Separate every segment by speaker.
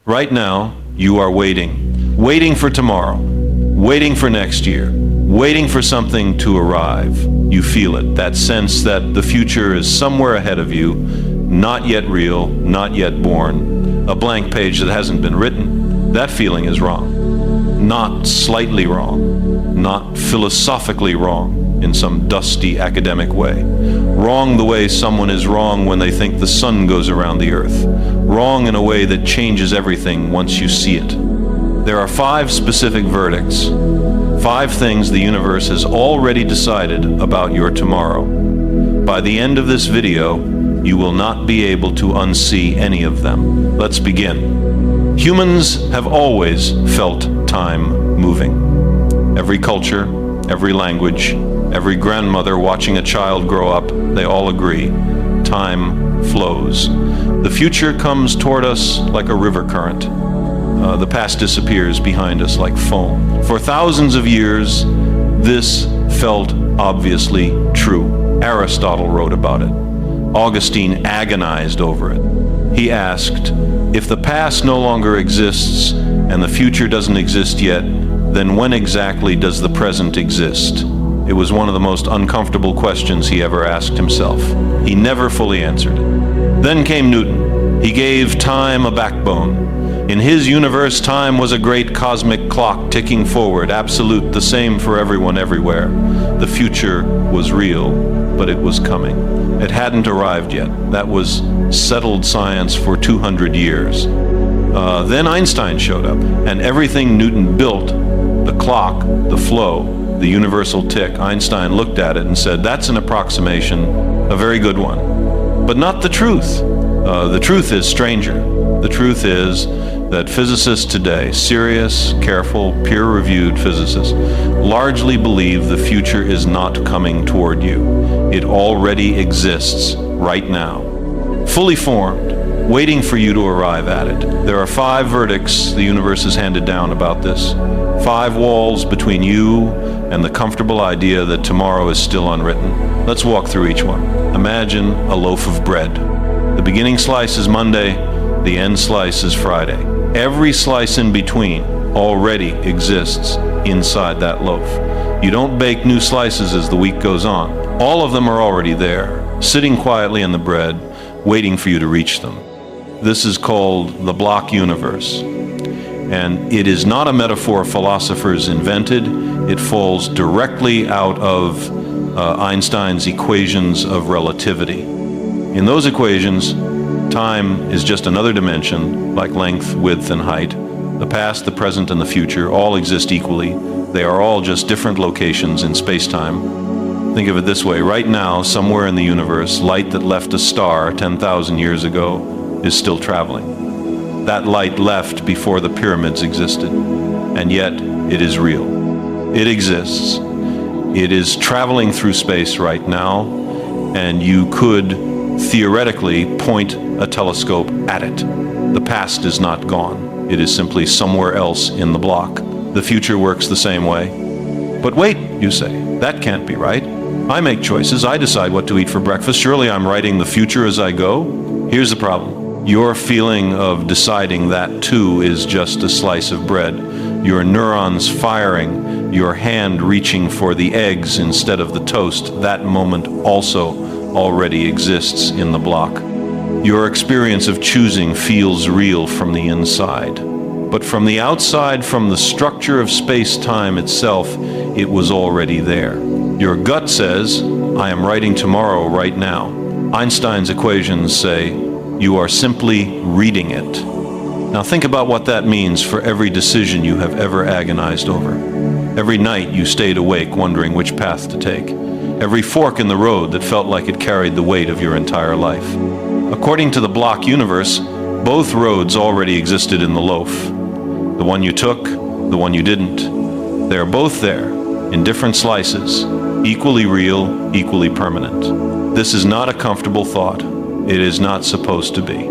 Speaker 1: Right now, you are waiting for tomorrow, waiting for next year, waiting for something to arrive. You feel it, that sense that the future is somewhere ahead of you, not yet real, not yet born, a blank page that hasn't been written. That feeling is wrong. Not slightly wrong, not philosophically wrong in some dusty academic way. Wrong the way someone is wrong when they think the sun goes around the earth. Wrong in a way that changes everything once you see it. There are 5 specific verdicts, 5 things the universe has already decided about your tomorrow. By the end of this video, you will not be able to unsee any of them. Let's begin. Humans have always felt time moving. Every culture, every language, every grandmother watching a child grow up, they all agree. Time flows. The future comes toward us like a river current. The past disappears behind us like foam. For thousands of years, this felt obviously true. Aristotle wrote about it. Augustine agonized over it. He asked, if the past no longer exists and the future doesn't exist yet, then when exactly does the present exist? It was one of the most uncomfortable questions he ever asked himself. He never fully answered it. Then came Newton. He gave time a backbone. In his universe, time was a great cosmic clock ticking forward, absolute, the same for everyone everywhere. The future was real, but it was coming. It hadn't arrived yet. That was settled science for 200 years. Then Einstein showed up, and everything Newton built, the clock, the flow, the universal tick, Einstein looked at it and said, that's an approximation, a very good one, but not the truth. The truth is stranger. The truth is that physicists today, serious, careful, peer-reviewed physicists, largely believe the future is not coming toward you. It already exists right now, fully formed, waiting for you to arrive at it. There are 5 verdicts the universe has handed down about this. 5 walls between you and the comfortable idea that tomorrow is still unwritten. Let's walk through each one. Imagine a loaf of bread. The beginning slice is Monday, the end slice is Friday. Every slice in between already exists inside that loaf. You don't bake new slices as the week goes on. All of them are already there, sitting quietly in the bread, waiting for you to reach them. This is called the block universe. And it is not a metaphor philosophers invented. It falls directly out of Einstein's equations of relativity. In those equations, time is just another dimension, like length, width, and height. The past, the present, and the future all exist equally. They are all just different locations in space-time. Think of it this way. Right now, somewhere in the universe, light that left a star 10,000 years ago is still traveling. That light left before the pyramids existed, and yet it is real. It exists. It is traveling through space right now, and you could theoretically point a telescope at it. The past is not gone. It is simply somewhere else in the block. The future works the same way. But wait, you say, that can't be right. I make choices. I decide what to eat for breakfast. Surely I'm writing the future as I go? Here's the problem. Your feeling of deciding that too is just a slice of bread. Your neurons firing, your hand reaching for the eggs instead of the toast, that moment also already exists in the block. Your experience of choosing feels real from the inside. But from the outside, from the structure of space-time itself, it was already there. Your gut says, I am writing tomorrow right now. Einstein's equations say, you are simply reading it. Now think about what that means for every decision you have ever agonized over. Every night you stayed awake wondering which path to take. Every fork in the road that felt like it carried the weight of your entire life. According to the block universe, both roads already existed in the loaf. The one you took, the one you didn't. They are both there, in different slices, equally real, equally permanent. This is not a comfortable thought. It is not supposed to be.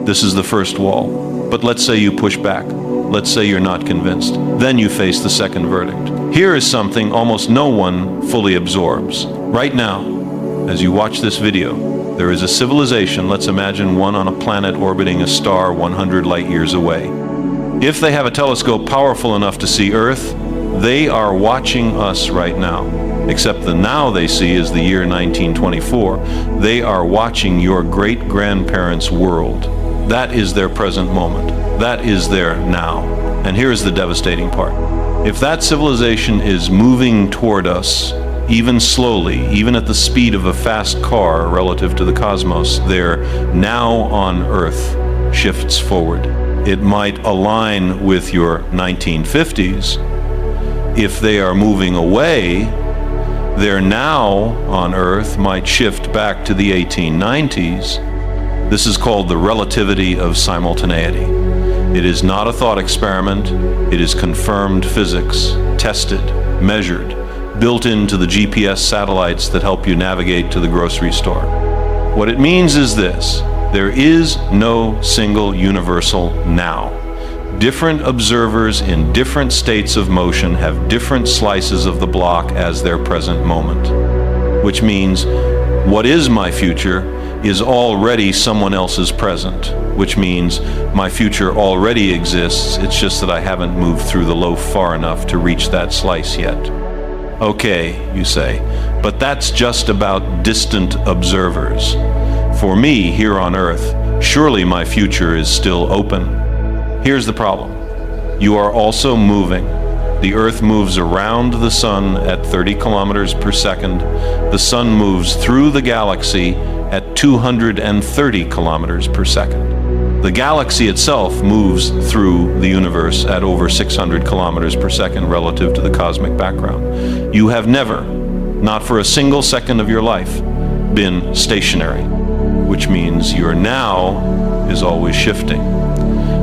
Speaker 1: This is the first wall. But let's say you push back. Let's say you're not convinced. Then you face the second verdict. Here is something almost no one fully absorbs. Right now, as you watch this video, There is a civilization, let's imagine one on a planet orbiting a star 100 light years away. If they have a telescope powerful enough to see Earth, they are watching us right now. Except the now they see is the year 1924. They are watching your great-grandparents' world. That is their present moment. That is their now. And here's the devastating part. If that civilization is moving toward us, even slowly, even at the speed of a fast car relative to the cosmos, their now on Earth shifts forward. It might align with your 1950s. If they are moving away, their now on Earth might shift back to the 1890s. This is called the relativity of simultaneity. It is not a thought experiment. It is confirmed physics, tested, measured, built into the GPS satellites that help you navigate to the grocery store. What it means is this: there is no single universal now. Different observers in different states of motion have different slices of the block as their present moment. Which means, what is my future is already someone else's present. Which means, my future already exists, it's just that I haven't moved through the loaf far enough to reach that slice yet. Okay, you say, but that's just about distant observers. For me, here on Earth, surely my future is still open. Here's the problem. You are also moving. The Earth moves around the Sun at 30 kilometers per second. The Sun moves through the galaxy at 230 kilometers per second. The galaxy itself moves through the universe at over 600 kilometers per second relative to the cosmic background. You have never, not for a single second of your life, been stationary, which means your now is always shifting.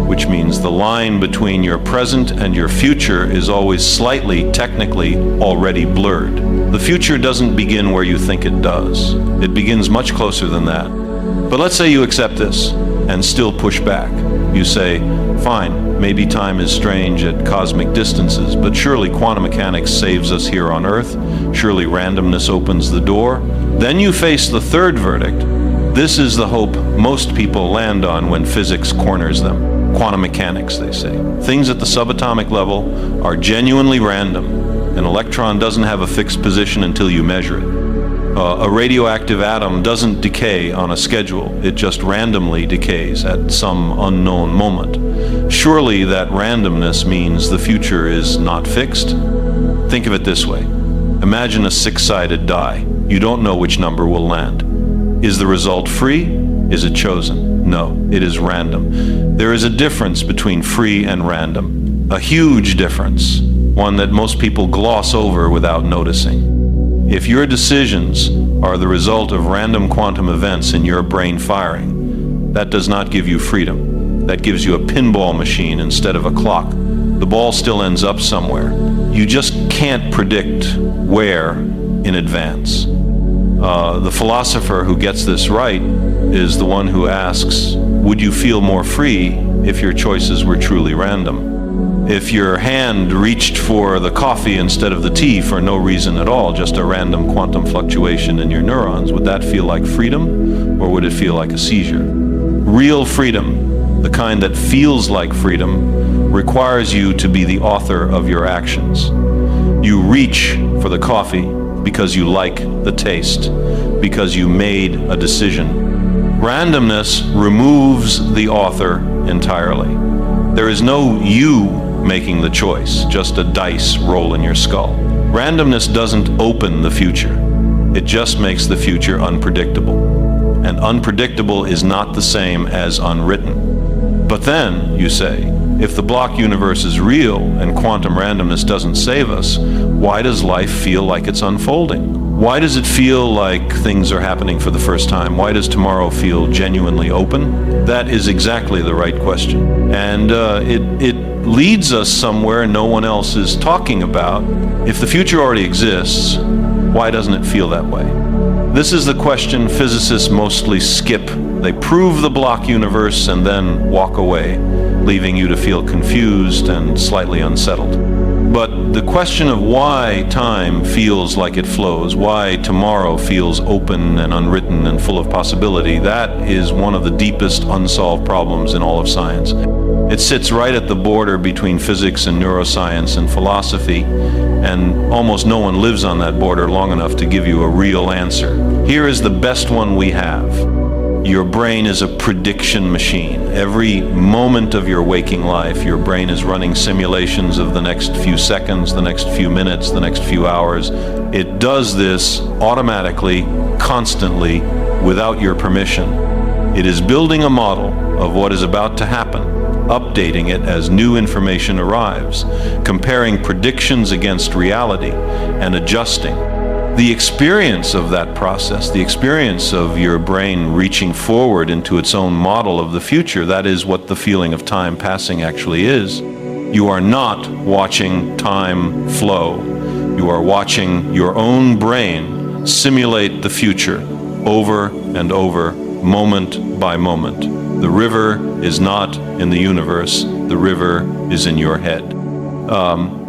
Speaker 1: Which means the line between your present and your future is always slightly, technically, already blurred. The future doesn't begin where you think it does. It begins much closer than that. But let's say you accept this and still push back. You say, fine, maybe time is strange at cosmic distances, but surely quantum mechanics saves us here on Earth. Surely randomness opens the door. Then you face the third verdict. This is the hope most people land on when physics corners them. Quantum mechanics, they say. Things at the subatomic level are genuinely random. An electron doesn't have a fixed position until you measure it. A radioactive atom doesn't decay on a schedule. It just randomly decays at some unknown moment. Surely that randomness means the future is not fixed. Think of it this way. Imagine a six-sided die. You don't know which number will land. Is the result free? Is it chosen? No, it is random. There is a difference between free and random. A huge difference. One that most people gloss over without noticing. If your decisions are the result of random quantum events in your brain firing, that does not give you freedom. That gives you a pinball machine instead of a clock. The ball still ends up somewhere. You just can't predict where in advance. The philosopher who gets this right is the one who asks, would you feel more free if your choices were truly random? If your hand reached for the coffee instead of the tea for no reason at all, just a random quantum fluctuation in your neurons, would that feel like freedom, or would it feel like a seizure? Real freedom, the kind that feels like freedom, requires you to be the author of your actions. You reach for the coffee because you like the taste, because you made a decision. Randomness removes the author entirely. There is no you making the choice, just a dice roll in your skull. Randomness doesn't open the future. It just makes the future unpredictable. And unpredictable is not the same as unwritten. But then, you say, if the block universe is real and quantum randomness doesn't save us, why does life feel like it's unfolding? Why does it feel like things are happening for the first time? Why does tomorrow feel genuinely open? That is exactly the right question. And it leads us somewhere no one else is talking about. If the future already exists, why doesn't it feel that way? This is the question physicists mostly skip. They prove the block universe and then walk away, leaving you to feel confused and slightly unsettled. But the question of why time feels like it flows, why tomorrow feels open and unwritten and full of possibility, that is one of the deepest unsolved problems in all of science. It sits right at the border between physics and neuroscience and philosophy, and almost no one lives on that border long enough to give you a real answer. Here is the best one we have. Your brain is a prediction machine. Every moment of your waking life, your brain is running simulations of the next few seconds, the next few minutes, the next few hours. It does this automatically, constantly, without your permission. It is building a model of what is about to happen, updating it as new information arrives, comparing predictions against reality, and adjusting. The experience of that process, the experience of your brain reaching forward into its own model of the future, that is what the feeling of time passing actually is. You are not watching time flow. You are watching your own brain simulate the future over and over, moment by moment. The river is not in the universe. The river is in your head.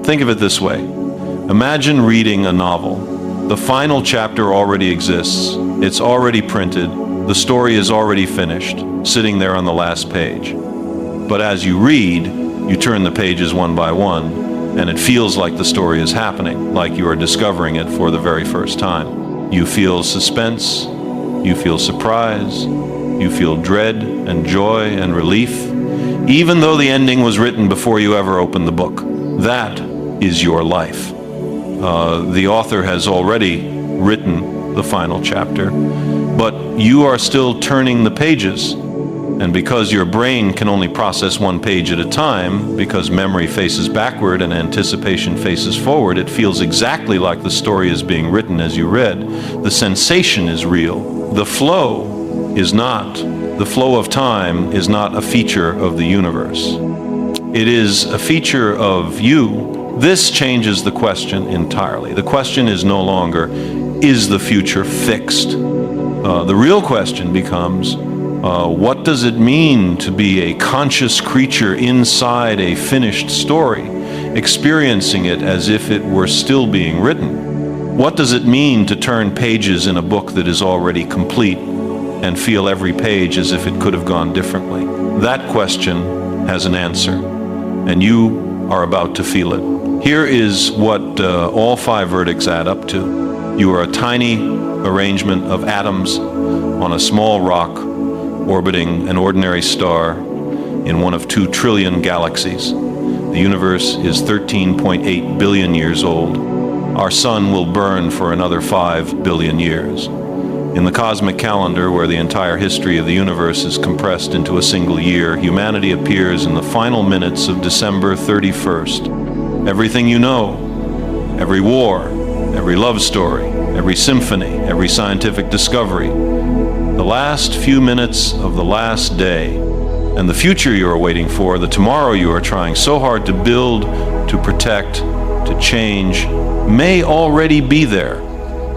Speaker 1: Think of it this way. Imagine reading a novel. The final chapter already exists. It's already printed. The story is already finished, sitting there on the last page. But as you read, you turn the pages one by one, and it feels like the story is happening, like you are discovering it for the very first time. You feel suspense, you feel surprise, you feel dread and joy and relief, even though the ending was written before you ever opened the book. That is your life. The author has already written the final chapter, but you are still turning the pages. And because your brain can only process one page at a time, because memory faces backward and anticipation faces forward, it feels exactly like the story is being written as you read. The sensation is real. The flow is not. The flow of time is not a feature of the universe. It is a feature of you. This changes the question entirely. The question is no longer, is the future fixed? The real question becomes, what does it mean to be a conscious creature inside a finished story, experiencing it as if it were still being written? What does it mean to turn pages in a book that is already complete and feel every page as if it could have gone differently? That question has an answer, and you are about to feel it. Here is what all 5 verdicts add up to. You are a tiny arrangement of atoms on a small rock orbiting an ordinary star in one of 2 trillion galaxies. The universe is 13.8 billion years old. Our sun will burn for another 5 billion years. In the cosmic calendar, where the entire history of the universe is compressed into a single year, humanity appears in the final minutes of December 31st. Everything you know, every war, every love story, every symphony, every scientific discovery, the last few minutes of the last day, and the future you are waiting for, the tomorrow you are trying so hard to build, to protect, to change, may already be there,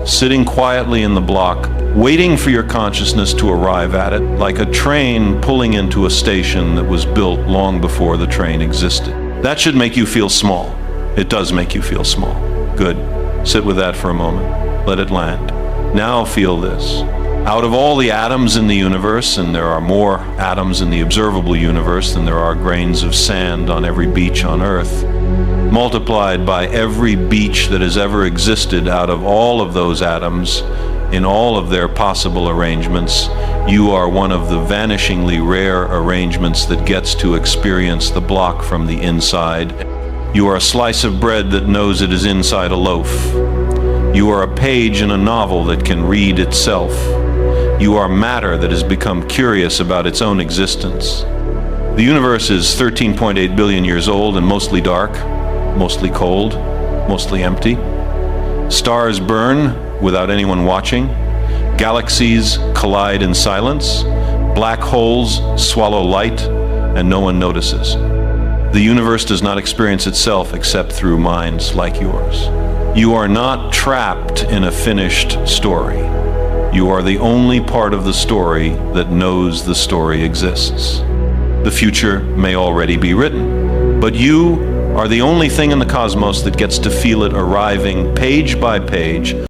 Speaker 1: sitting quietly in the block, waiting for your consciousness to arrive at it, like a train pulling into a station that was built long before the train existed. That should make you feel small. It does make you feel small. Good. Sit with that for a moment. Let it land. Now feel this. Out of all the atoms in the universe, and there are more atoms in the observable universe than there are grains of sand on every beach on Earth, multiplied by every beach that has ever existed out of all of those atoms, in all of their possible arrangements, you are one of the vanishingly rare arrangements that gets to experience the block from the inside. You are a slice of bread that knows it is inside a loaf. You are a page in a novel that can read itself. You are matter that has become curious about its own existence. The universe is 13.8 billion years old and mostly dark, mostly cold, mostly empty. Stars burn without anyone watching. Galaxies collide in silence. Black holes swallow light, and no one notices. The universe does not experience itself except through minds like yours. You are not trapped in a finished story. You are the only part of the story that knows the story exists. The future may already be written, but you are the only thing in the cosmos that gets to feel it arriving page by page,